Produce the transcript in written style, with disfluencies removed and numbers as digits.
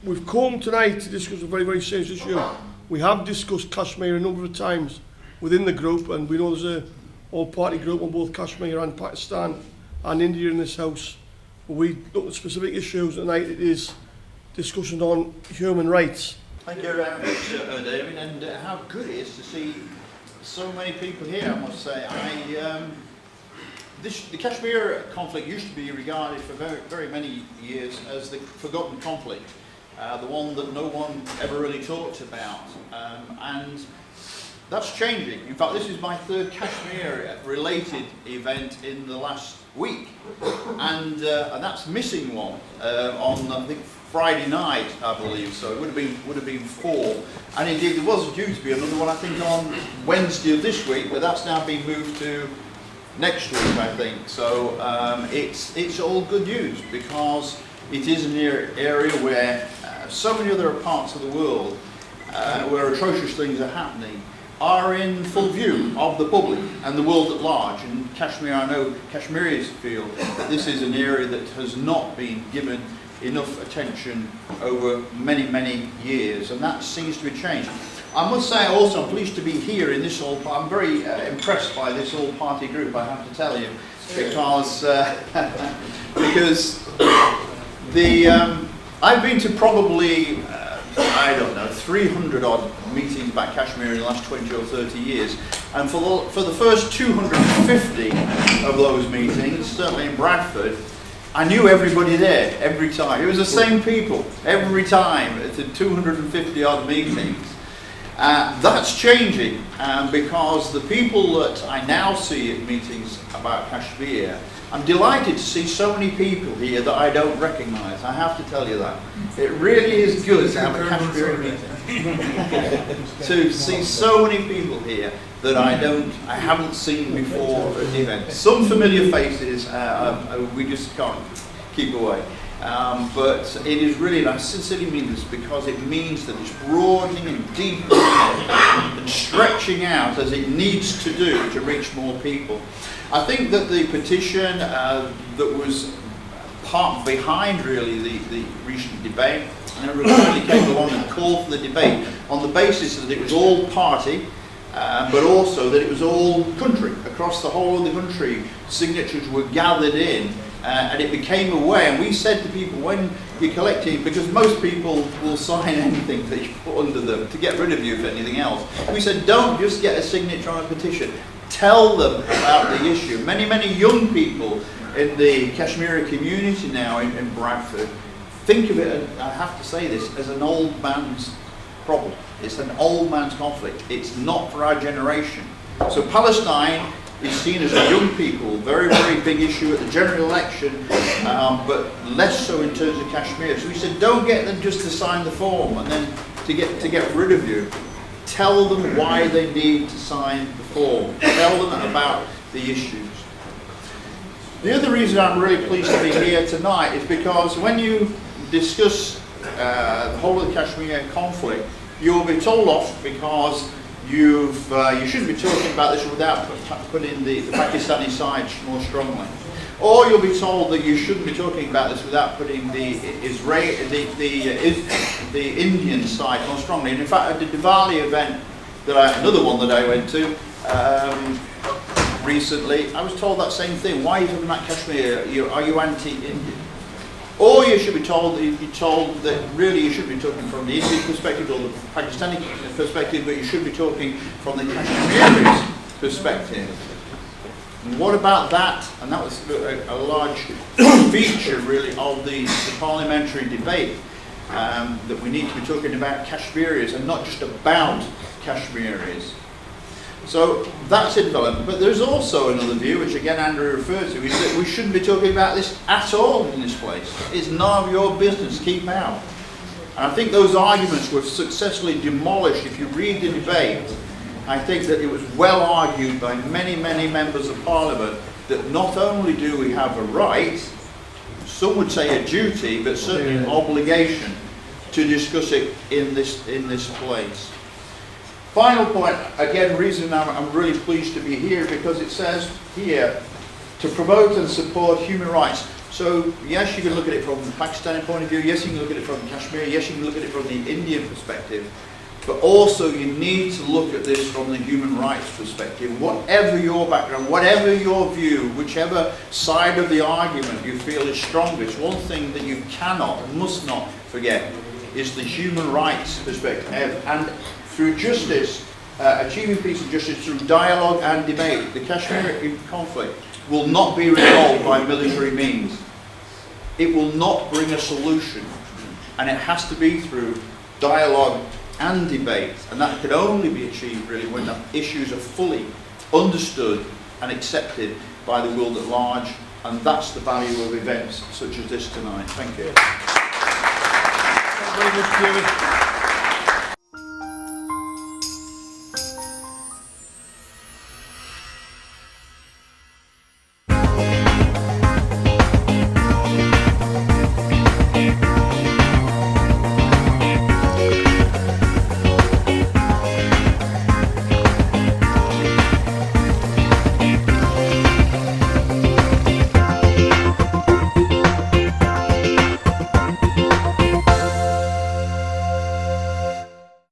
we've come tonight to discuss a very, very serious issue. We have discussed Kashmir a number of times within the group, and we know there's a all-party group on both Kashmir and Pakistan and India in this house. But we look at specific issues tonight. It is discussion on human rights. Thank you very much, David, and how good it is to see so many people here, I must say. The Kashmir conflict used to be regarded for very, very many years as the forgotten conflict, the one that no one ever really talked about, and that's changing. In fact, this is my third Kashmir-related event in the last week, and that's missing one on, I think, Friday night, I believe. So it would have been 4, and indeed there was due to be another one, I think, on Wednesday of this week, but that's now been moved to next week, I think. So it's all good news, because it is an area where so many other parts of the world where atrocious things are happening are in full view of the public and the world at large. And Kashmir, I know Kashmiris feel that this is an area that has not been given enough attention over many, many years, and that seems to be changed. I must say also I'm pleased to be here in this I'm very impressed by this all-party group, I have to tell you, because I've been to probably I don't know, 300 odd meetings about Kashmir in the last 20 or 30 years, and for the first 250 of those meetings, certainly in Bradford, I knew everybody there every time. It was the same people every time at the 250 odd meetings. That's changing, because the people that I now see at meetings about Kashmir, I'm delighted to see so many people here that I don't recognise. I have to tell you that. It really is good to have a Kashmir meeting. To see so many people here that I haven't seen before at the event. Some familiar faces, we just can't keep away. But it is really, and I sincerely mean this, because it means that it's broadening and deepening and stretching out as it needs to do to reach more people. I think that the petition that was part behind really the recent debate, and it really came along and called for the debate on the basis that it was all party, but also that it was all country, across the whole of the country. Signatures were gathered in, and it became a way, and we said to people, when you're collecting, because most people will sign anything that you put under them to get rid of you if anything else, we said don't just get a signature on a petition, tell them about the issue. Many, many young people in the Kashmiri community now in Bradford think of it, and I have to say this, as an old man's problem. It's an old man's conflict. It's not for our generation. So Palestine is seen as a young people, very, very big issue at the general election, but less so in terms of Kashmir. So we said, don't get them just to sign the form and then to get rid of you. Tell them why they need to sign the form. Tell them about the issues. The other reason I'm really pleased to be here tonight is because when you discuss the whole of the Kashmir conflict, you'll be told off because you shouldn't be talking about this without putting the Pakistani side more strongly. Or you'll be told that you shouldn't be talking about this without putting the Indian side more strongly. And in fact, at the Diwali event, another one that I went to recently, I was told that same thing. Why are you talking about Kashmir? Are you anti-Indian? Or you should be told that really you should be talking from the Indian perspective or the Pakistani perspective, but you should be talking from the Kashmiri perspective. And what about that? And that was a large feature really of the parliamentary debate, that we need to be talking about Kashmiris and not just about Kashmiris. So that's in development. But there's also another view, which again Andrew referred to, is that we shouldn't be talking about this at all in this place. It's none of your business, keep out. And I think those arguments were successfully demolished. If you read the debate, I think that it was well argued by many, many members of Parliament that not only do we have a right, some would say a duty, but certainly an obligation to discuss it in this place. Final point, again, reason I'm really pleased to be here, because it says here, to promote and support human rights, So yes, you can look at it from the Pakistani point of view, yes, you can look at it from Kashmir, yes, you can look at it from the Indian perspective, but also you need to look at this from the human rights perspective. Whatever your background, whatever your view, whichever side of the argument you feel is strongest, one thing that you cannot, must not forget is the human rights perspective. And through justice, achieving peace and justice through dialogue and debate, the Kashmir conflict will not be resolved by military means. It will not bring a solution, and it has to be through dialogue and debate, and that can only be achieved really when the issues are fully understood and accepted by the world at large, and that's the value of events such as this tonight. Thank you. Thank you very much, David.